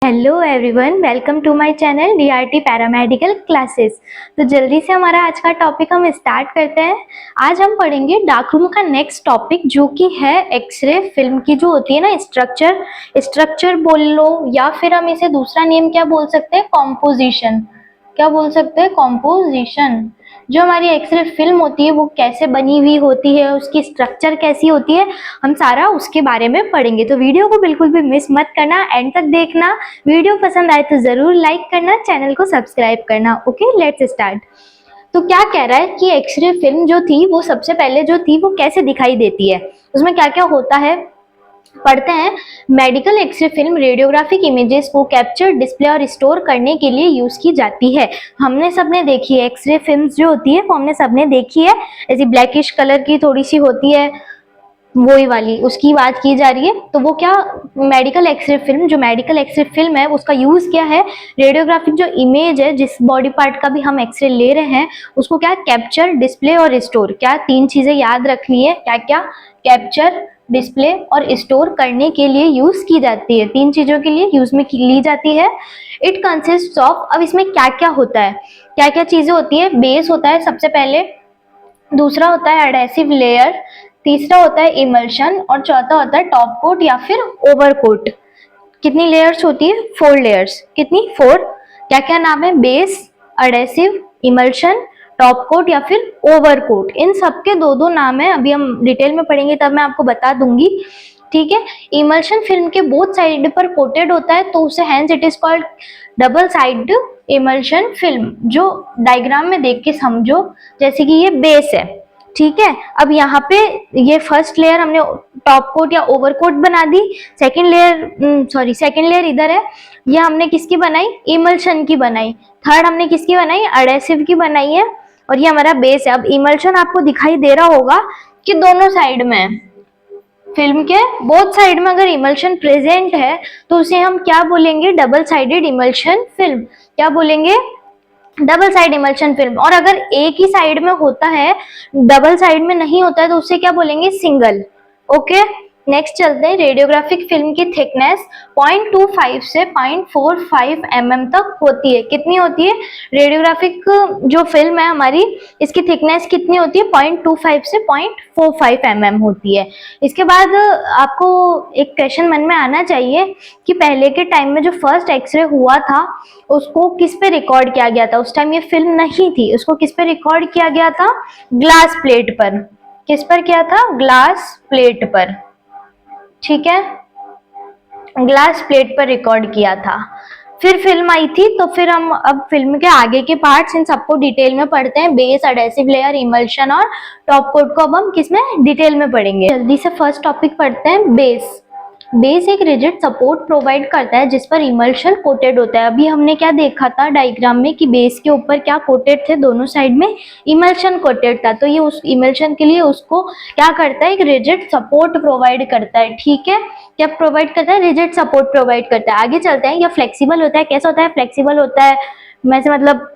Hello everyone, welcome to my channel DRT paramedical classes. तो जल्दी से हमारा आज का टॉपिक हम स्टार्ट करते हैं। आज हम पढ़ेंगे डार्क रूम का नेक्स्ट टॉपिक, जो कि है एक्सरे फिल्म की जो होती है ना स्ट्रक्चर बोल लो, या फिर हम इसे दूसरा नेम क्या बोल सकते हैं, कॉम्पोजिशन। क्या बोल सकते हैं, कॉम्पोजिशन। जो हमारी एक्सरे फिल्म होती है वो कैसे बनी हुई होती है, उसकी स्ट्रक्चर कैसी होती है, हम सारा उसके बारे में पढ़ेंगे। तो वीडियो को बिल्कुल भी मिस मत करना, एंड तक देखना। वीडियो पसंद आए तो जरूर लाइक करना, चैनल को सब्सक्राइब करना। Okay, let's start. तो क्या कह रहा है कि एक्सरे फिल्म जो थी वो सबसे पहले जो थी वो कैसे दिखाई देती है, उसमें क्या क्या होता है पढ़ते हैं। Medical x-ray film radiographic images को कैप्चर, डिस्प्ले और स्टोर करने के लिए यूज की जाती है। हमने सबने देखी है एक्सरे फिल्म्स जो होती है वो हमने सबने देखी है। ऐसी ब्लैकिश कलर की थोड़ी सी होती है, वही वाली उसकी बात की जा रही है। तो वो क्या, मेडिकल एक्सरे फिल्म है उसका यूज क्या है, रेडियोग्राफिक जो इमेज है जिस बॉडी पार्ट का भी हम एक्सरे ले रहे हैं उसको क्या कैप्चर, डिस्प्ले और स्टोर, क्या तीन चीजें याद रखनी है, क्या क्या, कैप्चर, डिस्प्ले और स्टोर करने के लिए यूज की जाती है। तीन चीजों के लिए यूज में ली जाती है। इट कंसिस्ट ऑफ, अब इसमें क्या क्या होता है, क्या क्या चीजें होती है। बेस होता है सबसे पहले, दूसरा होता है एडेसिव लेयर, तीसरा होता है इमल्शन और चौथा होता है टॉप कोट या फिर ओवर कोट। कितनी लेयर्स होती है, 4 लेयर्स। कितनी, 4। क्या क्या नाम है, base, adhesive, emulsion, top coat या फिर ओवर कोट। इन सबके दो दो नाम है, अभी हम डिटेल में पढ़ेंगे तब मैं आपको बता दूंगी। ठीक है। इमल्शन फिल्म के बोथ साइड पर कोटेड होता है तो उसे hence it is called double side emulsion film. जो डायग्राम में देख के समझो, जैसे कि ये बेस है, ठीक है। अब यहाँ पे ये फर्स्ट लेयर हमने टॉप कोट या ओवर कोट बना दी। सेकंड लेयर इधर है, ये हमने किसकी बनाई, इमल्शन की बनाई। थर्ड हमने किसकी बनाई, एडेसिव की बनाई है। और ये हमारा बेस है। अब इमल्शन आपको दिखाई दे रहा होगा कि दोनों साइड में है, फिल्म के बोथ साइड में अगर इमल्शन प्रेजेंट है तो उसे हम क्या बोलेंगे, डबल साइडेड इमल्शन फिल्म। क्या बोलेंगे, डबल साइड इमल्शन फिल्म। और अगर एक ही साइड में होता है, डबल साइड में नहीं होता है, तो उसे क्या बोलेंगे, सिंगल। ओके, नेक्स्ट चलते हैं। रेडियोग्राफिक फिल्म की थिकनेस 0.25 से 0.45 mm तक होती है। कितनी होती है, रेडियोग्राफिक जो फिल्म है हमारी, इसकी थिकनेस कितनी होती है, 0.25 से 0.45 mm होती है। इसके बाद आपको एक क्वेश्चन मन में आना चाहिए कि पहले के टाइम में जो फर्स्ट एक्सरे हुआ था उसको किस पे रिकॉर्ड किया गया था। उस टाइम ये फिल्म नहीं थी, उसको किस पे रिकॉर्ड किया गया था, ग्लास प्लेट पर। किस पर किया था, ग्लास प्लेट पर। ठीक है, ग्लास प्लेट पर रिकॉर्ड किया था। फिर फिल्म आई थी, तो फिर हम अब फिल्म के आगे के पार्ट्स इन सबको डिटेल में पढ़ते हैं। बेस, एडेसिव लेयर, इमल्शन और टॉप कोट को अब हम किसमें डिटेल में पढ़ेंगे। जल्दी से फर्स्ट टॉपिक पढ़ते हैं, बेस। बेस एक रिजिड सपोर्ट प्रोवाइड करता है जिस पर इमल्शन कोटेड होता है। अभी हमने क्या देखा था डायग्राम में कि बेस के ऊपर क्या कोटेड थे, दोनों साइड में इमल्शन कोटेड था। तो ये उस इमल्शन के लिए उसको क्या करता है, एक रिजिड सपोर्ट प्रोवाइड करता है। ठीक है, क्या प्रोवाइड करता है, रिजिड सपोर्ट प्रोवाइड करता है। आगे चलते हैं, या फ्लेक्सिबल होता है। कैसा होता है, फ्लेक्सिबल होता है, वैसे मतलब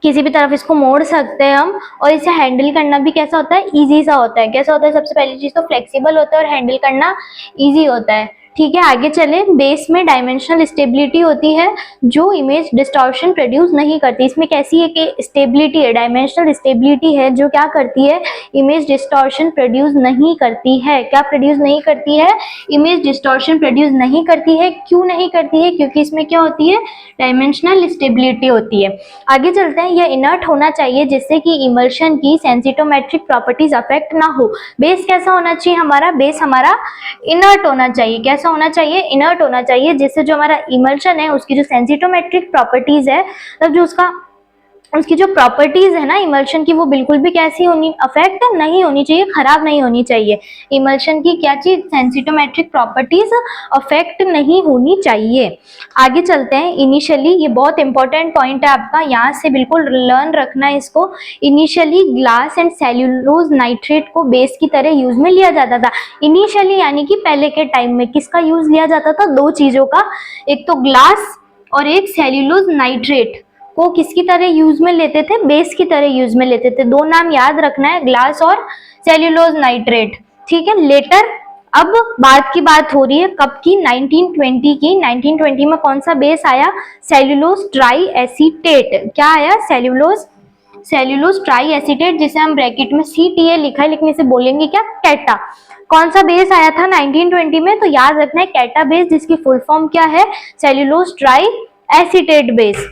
किसी भी तरफ इसको मोड़ सकते हैं हम। और इसे हैंडल करना भी कैसा होता है, इजी सा होता है। कैसा होता है, सबसे पहली चीज तो फ्लेक्सिबल होता है और हैंडल करना इजी होता है। ठीक है, आगे चले। बेस में डायमेंशनल स्टेबिलिटी होती है जो इमेज डिस्टॉर्शन प्रोड्यूस नहीं करती। इसमें कैसी है कि स्टेबिलिटी है, डायमेंशनल स्टेबिलिटी है जो क्या करती है, इमेज डिस्टॉर्शन प्रोड्यूस नहीं करती है। क्या प्रोड्यूस नहीं करती है, इमेज डिस्टॉर्शन प्रोड्यूस नहीं करती है। क्यों नहीं करती है, क्योंकि इसमें क्या होती है, डायमेंशनल स्टेबिलिटी होती है। आगे चलते हैं। यह इनर्ट होना चाहिए जिससे कि इमल्शन की सेंसिटोमेट्रिक प्रॉपर्टीज अफेक्ट ना हो। बेस कैसा होना चाहिए हमारा, बेस हमारा इनर्ट होना चाहिए। कैसा होना चाहिए, इनर्ट होना चाहिए, जिससे जो हमारा इमल्शन है उसकी जो सेंसिटोमेट्रिक प्रॉपर्टीज है, मतलब जो उसकी जो प्रॉपर्टीज है ना इमल्शन की, वो बिल्कुल भी कैसी होनी, अफेक्ट नहीं होनी चाहिए, खराब नहीं होनी चाहिए। इमल्शन की क्या चीज, सेंसिटोमेट्रिक प्रॉपर्टीज अफेक्ट नहीं होनी चाहिए। आगे चलते हैं। इनिशियली, ये बहुत इंपॉर्टेंट पॉइंट है आपका, यहाँ से बिल्कुल लर्न रखना है इसको। Initially glass and cellulose nitrate को बेस की तरह यूज में लिया जाता था। इनिशियली यानी कि पहले के टाइम में किसका यूज लिया जाता था, दो चीजों का, एक तो ग्लास और एक सेल्यूलोज नाइट्रेट को किसकी तरह यूज में लेते थे, बेस की तरह यूज में लेते थे। दो नाम याद रखना है, ग्लास और सेल्यूलोज नाइट्रेट। ठीक है, लेटर अब बात की बात हो रही है कब की, 1920 की। 1920 में कौन सा बेस आया, सेल्यूलोज ट्राई एसीटेट। क्या आया, सेल्यूलोज ट्राई एसीटेट, जिसे हम ब्रैकेट में CTA लिखा है, लिखने से बोलेंगे क्या, कैटा। कौन सा बेस आया था 1920 में, तो याद रखना है कैटा बेस, जिसकी फुल फॉर्म क्या है, cellulose try acetate base.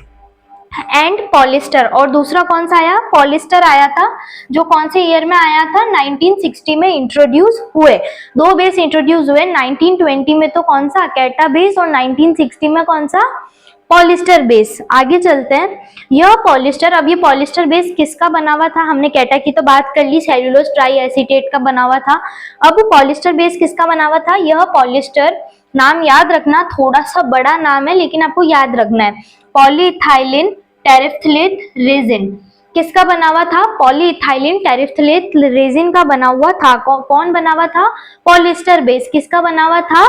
And polyester, और दूसरा कौन सा आया, पॉलिस्टर आया था, जो कौन से ईयर में आया था, 1960 में इंट्रोड्यूस हुए। दो बेस इंट्रोड्यूस हुए, 1920 में तो कौन सा, कैटा बेस, और 1960 में कौन सा, पॉलिस्टर बेस। आगे चलते हैं, यह पॉलिस्टर, अब ये पॉलिस्टर बेस किसका बना हुआ था, हमने कैटा की तो बात कर ली, सेल्यूलोज ट्राई एसीटेट का बना हुआ था। अब पॉलिस्टर बेस किसका बना हुआ था, यह पॉलिस्टर, नाम याद रखना, थोड़ा सा बड़ा नाम है लेकिन आपको याद रखना है, पॉलीइथाइलिन टेरेफ्थलेट रेजिन। किसका बना हुआ था, पॉलीइथाइलिन टेरेफ्थलेट रेजिन का बना हुआ था। कौन बना हुआ था, पॉलिस्टर बेस किसका बना हुआ था,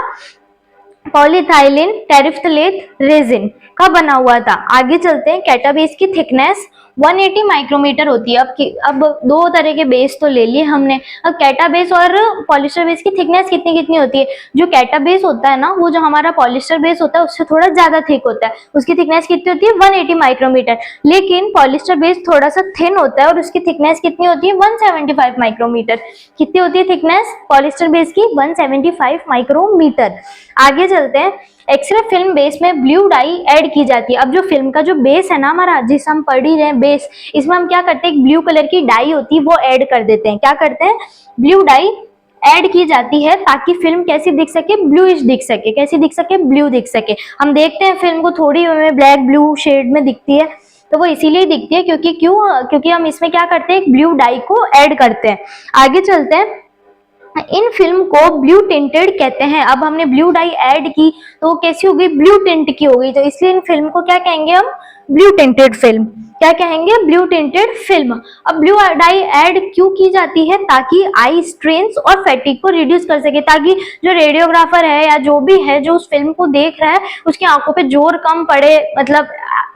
पॉलीइथाइलिन टेरेफ्थलेट रेजिन का बना हुआ था। आगे चलते हैं, कैटा बेस की थिकनेस 180 माइक्रोमीटर होती है। अब दो तरह के बेस तो ले लिए हमने, अब कैटा बेस और पॉलिस्टर बेस की थिकनेस कितनी कितनी होती है। जो कैटा बेस होता है ना, वो जो हमारा पॉलिस्टर बेस होता है उससे थोड़ा ज्यादा थिक होता है, उसकी थिकनेस कितनी होती है, 180 माइक्रोमीटर। लेकिन पॉलिस्टर बेस थोड़ा सा थिन होता है और उसकी थिकनेस कितनी होती है, 175 माइक्रोमीटर। कितनी होती है थिकनेस पॉलिस्टर बेस की, 175 माइक्रोमीटर। आगे चलते हैं, एक्सरे फिल्म बेस में ब्लू डाई ऐड की जाती है। अब जो फिल्म का जो बेस है ना हमारा, जिस हम पढ़ ही रहे हैं बेस, इसमें हम क्या करते हैं, एक ब्लू कलर की डाई होती है वो ऐड कर देते हैं। क्या करते हैं, ब्लू डाई ऐड की जाती है ताकि फिल्म कैसी दिख सके, ब्लूइश दिख सके। कैसी दिख सके, ब्लू दिख सके। हम देखते हैं फिल्म को थोड़ी हमें ब्लैक ब्लू शेड में दिखती है, तो वो इसीलिए दिखती है क्योंकि हम इसमें क्या करते हैं, एक ब्लू डाई को ऐड करते हैं। आगे चलते हैं, इन फिल्म को ब्लू टिंटेड कहते हैं। अब हमने ब्लू डाई ऐड की तो वो कैसी हो गई, ब्लू टिंट की हो गई, तो इसलिए इन फिल्म को क्या कहेंगे हम, ब्लू टिंटेड फिल्म। क्या कहेंगे, ब्लू टिंटेड फिल्म। अब ब्लू डाई ऐड क्यों की जाती है, ताकि आई स्ट्रेन्स और फैटिग को रिड्यूस कर सके, ताकि जो रेडियोग्राफर है या जो भी है जो उस फिल्म को देख रहा है उसकी आंखों पे जोर कम पड़े, मतलब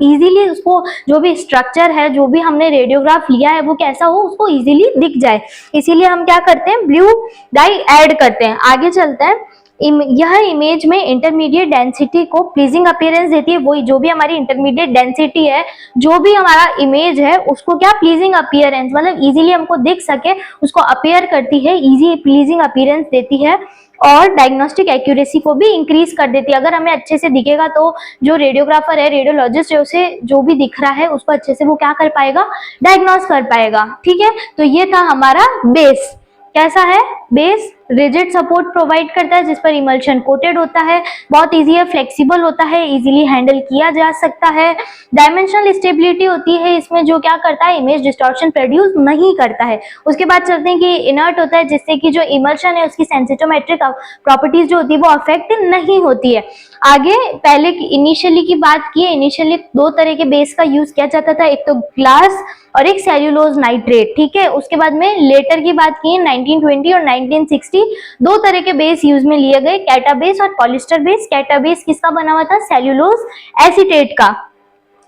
इजीली उसको जो भी स्ट्रक्चर है, जो भी हमने रेडियोग्राफ लिया है वो कैसा हो, उसको इजीली दिख जाए। इसीलिए हम क्या करते हैं, ब्लू डाई ऐड करते हैं। आगे चलते हैं, यह इमेज में इंटरमीडिएट डेंसिटी को प्लीजिंग अपीयरेंस देती है। वही जो भी हमारी इंटरमीडिएट डेंसिटी है, जो भी हमारा इमेज है उसको क्या, प्लीजिंग अपीयरेंस, मतलब इजीली हमको दिख सके उसको अपीयर करती है, इजी प्लीजिंग अपीयरेंस देती है। और डायग्नोस्टिक एक्यूरेसी को भी इंक्रीज कर देती है। अगर हमें अच्छे से दिखेगा तो जो रेडियोग्राफर है, रेडियोलॉजिस्ट है, उसे जो भी दिख रहा है उसको अच्छे से वो क्या कर पाएगा, डायग्नोस कर पाएगा। ठीक है, तो ये था हमारा बेस। कैसा है बेस, रिजिड सपोर्ट प्रोवाइड करता है जिस पर इमल्शन कोटेड होता है, बहुत इजी है, फ्लेक्सिबल होता है, इजीली हैंडल किया जा सकता है। डायमेंशनल स्टेबिलिटी होती है इसमें, जो क्या करता है, इमेज डिस्टॉर्शन प्रोड्यूस नहीं करता है। उसके बाद चलते हैं कि इनर्ट होता है, जिससे कि जो इमल्शन है उसकी सेंसिटोमेट्रिक प्रॉपर्टीज जो होती है वो अफेक्ट नहीं होती है। आगे पहले इनिशियली की बात की है, इनिशियली दो तरह के बेस का यूज किया जाता था, एक तो ग्लास और एक सेल्यूलोज नाइट्रेट। ठीक है, उसके बाद में लेटर की बात की है, 1920 और 1960 दो तरह के बेस यूज में लिए गए, कैटा बेस और पॉलिस्टर बेस। कैटा बेस किसका बना हुआ था, सेल्यूलोज एसीटेट का,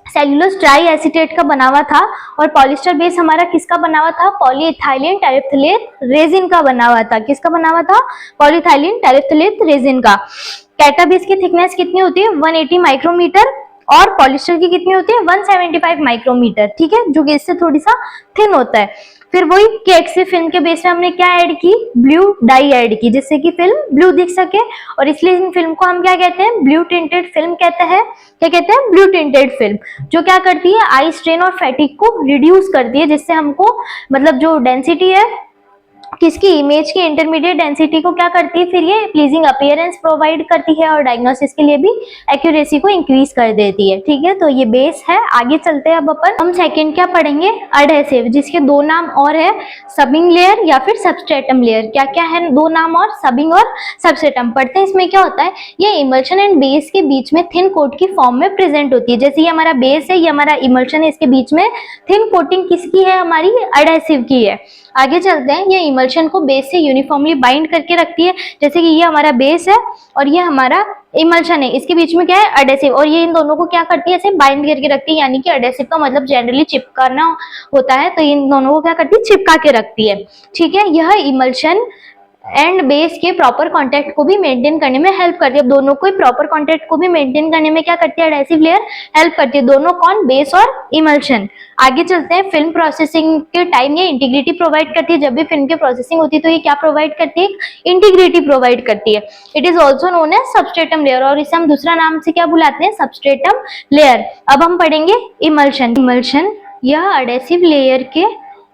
सेल्यूलोज ट्राई एसीटेट का बना हुआ था। और पॉलिस्टर बेस हमारा किसका बना हुआ था, पॉलीइथाइलिन टेरेफ्थलेट रेजिन का बना हुआ था। किसका बना हुआ था, पॉलीइथाइलिन टेरेफ्थलेट रेजिन का। कैटा बेस की थिकनेस कितनी होती है, 180 माइक्रोमीटर, और पॉलिस्टर की कितनी होती है, 175 माइक्रोमीटर। ठीक है, जो कि इससे थोड़ी सा थिन होता है। फिर वही कि एक्सरे फिल्म के बेस में हमने क्या ऐड की, ब्लू डाई ऐड की, जिससे कि फिल्म ब्लू दिख सके, और इसलिए इन फिल्म को हम क्या कहते हैं, ब्लू टिंटेड फिल्म कहते हैं। क्या कहते हैं, ब्लू टिंटेड फिल्म, जो क्या करती है, आई स्ट्रेन और फैटिग को रिड्यूस करती है, जिससे हमको मतलब जो डेंसिटी है किसकी, इमेज की इंटरमीडिएट डेंसिटी को क्या करती है, फिर ये प्लीजिंग अपीयरेंस प्रोवाइड करती है, और डायग्नोसिस के लिए भी एक्यूरेसी को इंक्रीज कर देती है। ठीक है, तो ये बेस है। आगे चलते हैं, अब अपन हम सेकंड क्या पढ़ेंगे, एडहेसिव, जिसके दो नाम और है, सबिंग लेयर या फिर सबस्ट्रेटम लेयर। क्या क्या है दो नाम, और सबिंग और सबस्ट्रेटम। पढ़ते हैं, इसमें क्या होता है, ये इमल्शन एंड बेस के बीच में थिन कोट की फॉर्म में प्रेजेंट होती है। जैसे ये हमारा बेस है, ये हमारा इमल्शन है, इसके बीच में थिन कोटिंग किसकी है, हमारी एडहेसिव की है। आगे चलते हैं, ये इमल्शन को बेस से यूनिफॉर्मली बाइंड करके रखती है। जैसे कि ये हमारा बेस है और ये हमारा इमल्शन है, इसके बीच में क्या है, एडहेसिव, और ये इन दोनों को क्या करती है, ऐसे बाइंड करके रखती है। यानी कि एडहेसिव का मतलब जनरली चिपकाना होता है, तो इन दोनों को क्या करती है, चिपका के रखती है। ठीक है, यह इमल्शन एंड बेस के प्रॉपर कांटेक्ट को भी मेंटेन करने में हेल्प करती है। अब दोनों को प्रॉपर कांटेक्ट को भी मेंटेन करने में क्या करती है एडहेसिव लेयर, हेल्प करती है। दोनों कौन, बेस और इमल्शन। आगे चलते हैं, फिल्म प्रोसेसिंग के टाइम ये इंटीग्रिटी प्रोवाइड करती है। जब भी फिल्म की प्रोसेसिंग होती है तो ये क्या प्रोवाइड करती है, इंटीग्रिटी प्रोवाइड करती है। It is also known as substratum layer, और इसे हम दूसरा नाम से क्या बुलाते हैं, सबस्ट्रेटम लेयर। अब हम पढ़ेंगे इमल्शन। इमल्शन यह एडहेसिव लेयर के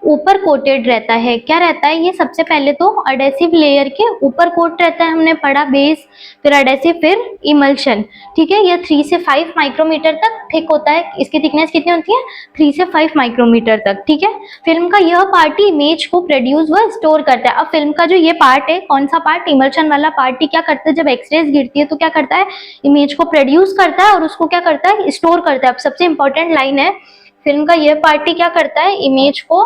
ऊपर कोटेड रहता है। क्या रहता है ये, सबसे पहले तो एडहेसिव लेयर के ऊपर कोट रहता है, हमने पढ़ा बेस, फिर एडहेसिव, फिर इमल्शन। ठीक है, ये 3 से 5 माइक्रोमीटर तक थिक होता है। इसकी थिकनेस कितनी होती है, 3 से 5 माइक्रोमीटर तक। ठीक है, फिल्म का यह पार्ट ही इमेज को प्रोड्यूस व स्टोर करता है। अब फिल्म का जो ये पार्ट है, कौन सा पार्ट, इमल्शन वाला पार्ट ही क्या करता है, जब एक्सरेज गिरती है तो क्या करता है, इमेज को प्रोड्यूस करता है और उसको क्या करता है, स्टोर करता है। अब सबसे इंपॉर्टेंट लाइन है, फिल्म का यह पार्ट ही क्या करता है, इमेज को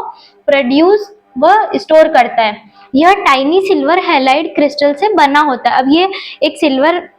प्रोड्यूस व स्टोर करता है। यह टाइनी सिल्वर हैलाइड क्रिस्टल से बना होता है। अब ये एक सिल्वर,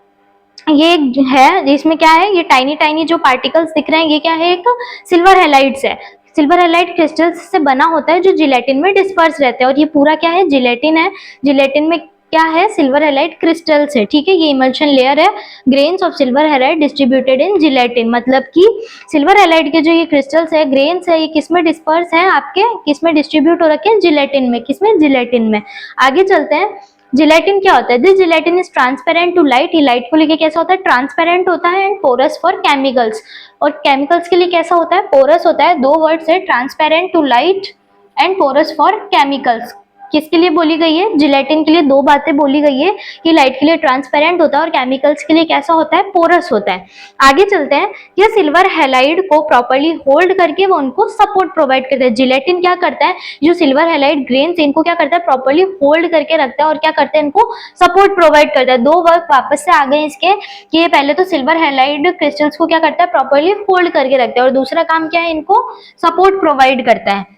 ये है जिसमें क्या है, ये टाइनी टाइनी जो पार्टिकल्स दिख रहे हैं, ये क्या है, एक सिल्वर हैलाइड्स है। सिल्वर हैलाइड क्रिस्टल्स से बना होता है जो जिलेटिन में डिस्पर्स रहते हैं। और ये पूरा क्या है, जिलेटिन है। जिलेटिन में क्या है, सिल्वर हैलाइड क्रिस्टल्स है। ठीक है, ये इमल्शन लेयर है। Grains of silver halide distributed in gelatin, मतलब कि सिल्वर हैलाइड के जो ये क्रिस्टल्स है, ग्रेन्स है, ये किसमें डिस्पर्स है, आपके किसमें डिस्ट्रीब्यूट हो रखे हैं, जिलेटिन में। किसमें, जिलेटिन में। आगे चलते हैं, जिलेटिन क्या होता है, this gelatin is transparent to light. ये लाइट को लेके कैसा होता है, ट्रांसपेरेंट होता है। एंड पोरस फॉर केमिकल्स, और केमिकल्स के लिए कैसा होता है, पोरस होता है। दो वर्ड्स है, transparent to light and porous for chemicals. किसके लिए बोली गई है, जिलेटिन के लिए दो बातें बोली गई है कि लाइट के लिए ट्रांसपेरेंट होता है और केमिकल्स के लिए कैसा होता है, पोरस होता है। आगे चलते हैं, यह सिल्वर हैलाइड को प्रॉपर्ली होल्ड करके वो उनको सपोर्ट प्रोवाइड करता है। जिलेटिन क्या करता है, जो सिल्वर हैलाइड ग्रेन्स इनको क्या करता है, प्रॉपर्ली होल्ड करके रखता है और क्या करता है, इनको सपोर्ट प्रोवाइड करता है। दो वर्क वापस से आ गए इसके कि ये पहले तो सिल्वर हैलाइड क्रिस्टल्स को क्या करता है, प्रॉपर्ली होल्ड करके रखता है, और दूसरा काम क्या है, इनको सपोर्ट प्रोवाइड करता है।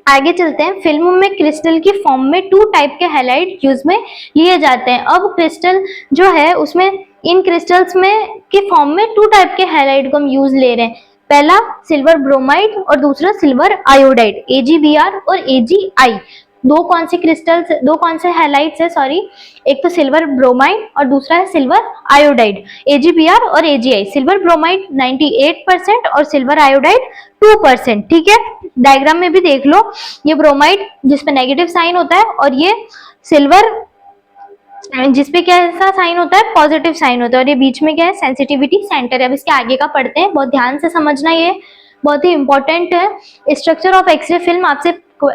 आगे चलते हैं, फिल्म में क्रिस्टल की फॉर्म में 2 टाइप के हैलाइड यूज में लिए जाते हैं। अब क्रिस्टल जो है उसमें, इन क्रिस्टल्स में के फॉर्म में 2 टाइप के हैलाइड को हम यूज ले रहे हैं। पहला सिल्वर ब्रोमाइड और दूसरा सिल्वर आयोडाइड, AgBr और AgI। दो कौन से क्रिस्टल्स, दो कौन से हैलाइड्स है, सॉरी, एक तो सिल्वर ब्रोमाइड और दूसरा है सिल्वर आयोडाइड। AgBr और AgI, सिल्वर ब्रोमाइड 98% और सिल्वर आयोडाइड 2%। ठीक है, डायग्राम में भी देख लो, ये ब्रोमाइड जिसपे नेगेटिव साइन होता है और ये सिल्वर जिसपे कैसा साइन होता है, पॉजिटिव साइन होता है, और ये बीच में क्या है, सेंसिटिविटी सेंटर है। अब इसके आगे का पढ़ते हैं, बहुत ध्यान से समझना, ये बहुत ही इंपॉर्टेंट है। स्ट्रक्चर ऑफ एक्सरे फिल्म आपसे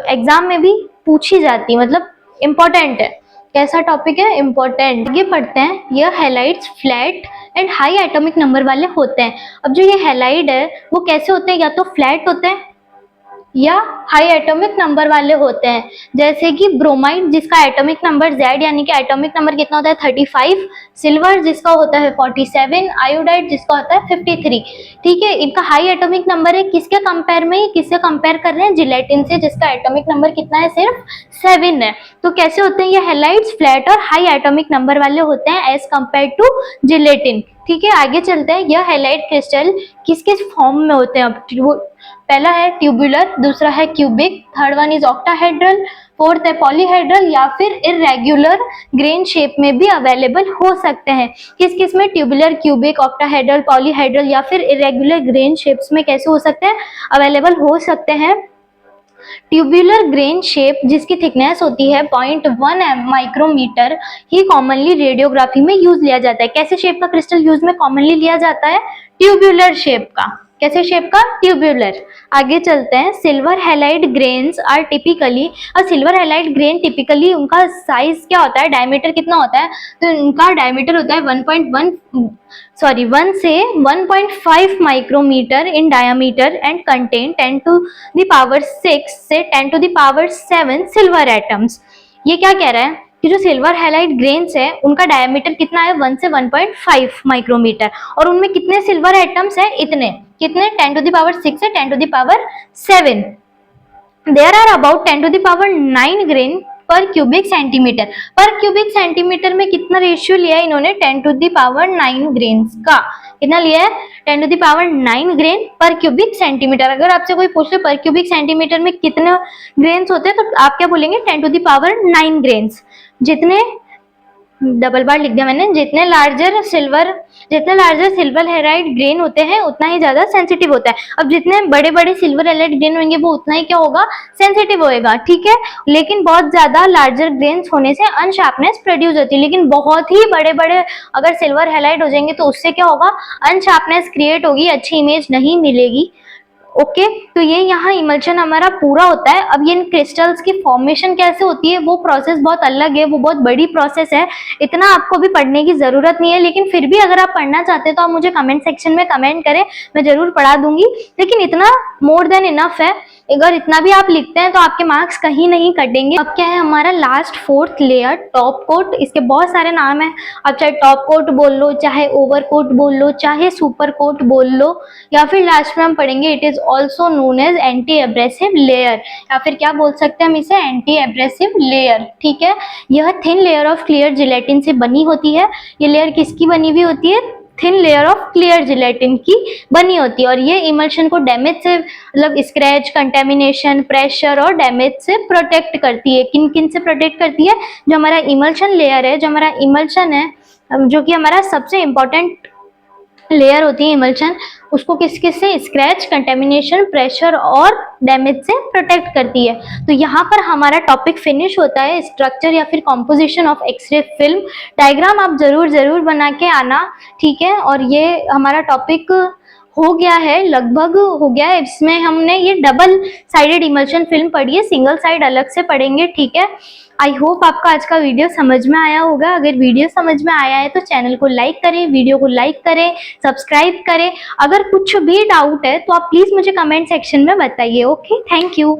एग्जाम में भी पूछी जाती है, मतलब इंपॉर्टेंट है। कैसा टॉपिक है, इंपॉर्टेंट। आगे पढ़ते हैं, यह halides flat and high atomic number वाले होते हैं। अब जो ये हैलाइड है वो कैसे होते हैं, या तो फ्लैट होते हैं या हाई एटॉमिक नंबर वाले होते हैं। जैसे कि ब्रोमाइड जिसका एटॉमिक नंबर Z यानी कि एटॉमिक नंबर कितना होता है, 35, सिल्वर जिसका होता है 47, आयोडाइड जिसका होता है 53। ठीक है, इनका हाई एटॉमिक नंबर है, किसके कंपेयर में, किससे कंपेयर कर रहे हैं, जिलेटिन से, जिसका एटॉमिक नंबर कितना है, सिर्फ 7 है। तो कैसे होते हैं ये हैलाइड्स, फ्लैट और हाई एटॉमिक नंबर वाले होते हैं एज कंपेयर टू जिलेटिन। ठीक है, आगे चलते हैं, यह हैलाइड क्रिस्टल किस किस फॉर्म में होते हैं। अब पहला है ट्यूबुलर, दूसरा है cubic, third one is octahedral, fourth है पॉलीहेड्रल या फिर इरेगुलर ग्रेन शेप में भी अवेलेबल हो सकते हैं। किस किस में, ट्यूबुलर, क्यूबिक, ऑक्टाहेड्रल, पॉलीहेड्रल या फिर इरेगुलर ग्रेन शेप्स में कैसे हो सकते हैं, अवेलेबल हो सकते हैं। ट्यूबुलर ग्रेन शेप जिसकी थिकनेस होती है 0.1 माइक्रोमीटर ही कॉमनली रेडियोग्राफी में यूज लिया जाता है। कैसे शेप का क्रिस्टल यूज में कॉमनली लिया जाता है, ट्यूबुलर शेप का। कैसे शेप का, ट्यूबुलर। आगे चलते हैं, silver halide grains are typically, और सिल्वर हैलाइड ग्रेन टिपिकली उनका साइज क्या होता है, डायमीटर कितना होता है, तो उनका डायमीटर होता है 1 से 1.5 micrometre in diameter and contain 10 to the power 6 से 10 to the power 7 silver atoms. ये क्या कह रहा है कि जो सिल्वर हैलाइड ग्रेन्स है उनका डायमीटर कितना है, 1 से 1.5 माइक्रोमीटर, और उनमें कितने सिल्वर एटम्स है, इतने, कितने, 10 to the power 6 से 10 to the power 7। There are about 10 to the power 9 grain per cubic centimetre. Per cubic centimetre में कितना रेशियो लिया है इन्होंने, 10⁹ ग्रेन्स का। कितना लिया है, 10⁹ ग्रेन पर क्यूबिक सेंटीमीटर। अगर आपसे कोई पूछ ले पर क्यूबिक सेंटीमीटर में कितने ग्रेन्स होते हैं, तो आप क्या बोलेंगे, 10⁹ ग्रेन्स। जितने, डबल बार लिख दिया मैंने, जितने लार्जर सिल्वर हैलाइड ग्रेन होते हैं उतना ही ज्यादा सेंसिटिव होता है। अब जितने बड़े बड़े सिल्वर हैलाइड ग्रेन होंगे वो उतना ही क्या होगा, सेंसिटिव होएगा, ठीक है। लेकिन बहुत ज्यादा लार्जर ग्रेन्स होने से अनशार्पनेस प्रोड्यूस होती है, लेकिन बहुत ही बड़े बड़े अगर सिल्वर हैलाइड हो जाएंगे तो उससे क्या होगा, अनशार्पनेस क्रिएट होगी, अच्छी इमेज नहीं मिलेगी। ओके तो ये यहाँ इमल्शन हमारा पूरा होता है। अब ये इन क्रिस्टल्स की फॉर्मेशन कैसे होती है, वो प्रोसेस बहुत अलग है, वो बहुत बड़ी प्रोसेस है, इतना आपको भी पढ़ने की जरूरत नहीं है। लेकिन फिर भी अगर आप पढ़ना चाहते हैं तो आप मुझे कमेंट सेक्शन में कमेंट करें, मैं जरूर पढ़ा दूंगी। लेकिन इतना मोर देन इनफ है, अगर इतना भी आप लिखते हैं तो आपके मार्क्स कहीं नहीं कटेंगे। अब क्या है हमारा last fourth layer, top coat. इसके बहुत सारे नाम है, आप चाहे टॉप कोट बोल लो, चाहे ओवर कोट बोल लो, चाहे सुपर कोट बोल लो, या फिर लास्ट में हम पढ़ेंगे it is also known as anti abrasive layer, या फिर क्या बोल सकते हैं हम इसे, एंटी एब्रेसिव लेयर, ठीक है। यह thin layer of clear gelatin से बनी होती है। ये लेयर किसकी बनी हुई होती है, thin layer of clear gelatin की बनी होती है। और ये इमल्शन को डैमेज से, मतलब स्क्रैच, कंटेमिनेशन, प्रेशर और डैमेज से प्रोटेक्ट करती है। किन किन से प्रोटेक्ट करती है, जो हमारा इमल्शन लेयर है, जो हमारा इमल्शन है, जो कि हमारा सबसे इंपॉर्टेंट लेयर होती है इमल्शन, उसको किस किस से, स्क्रैच, कंटेमिनेशन, प्रेशर और डैमेज से प्रोटेक्ट करती है। तो यहाँ पर हमारा टॉपिक फिनिश होता है, स्ट्रक्चर या फिर composition of x-ray film. Diagram आप जरूर बना के आना, ठीक है। और ये हमारा टॉपिक हो गया है, लगभग हो गया है। इसमें हमने ये डबल साइडेड इमल्शन फिल्म पढ़ी है, सिंगल साइड अलग से पढ़ेंगे, ठीक है। आई होप आपका आज का वीडियो समझ में आया होगा। अगर वीडियो समझ में आया है तो चैनल को लाइक करें, वीडियो को लाइक करें, सब्सक्राइब करें। अगर कुछ भी डाउट है तो आप प्लीज मुझे कमेंट सेक्शन में बताइए। Okay, thank you.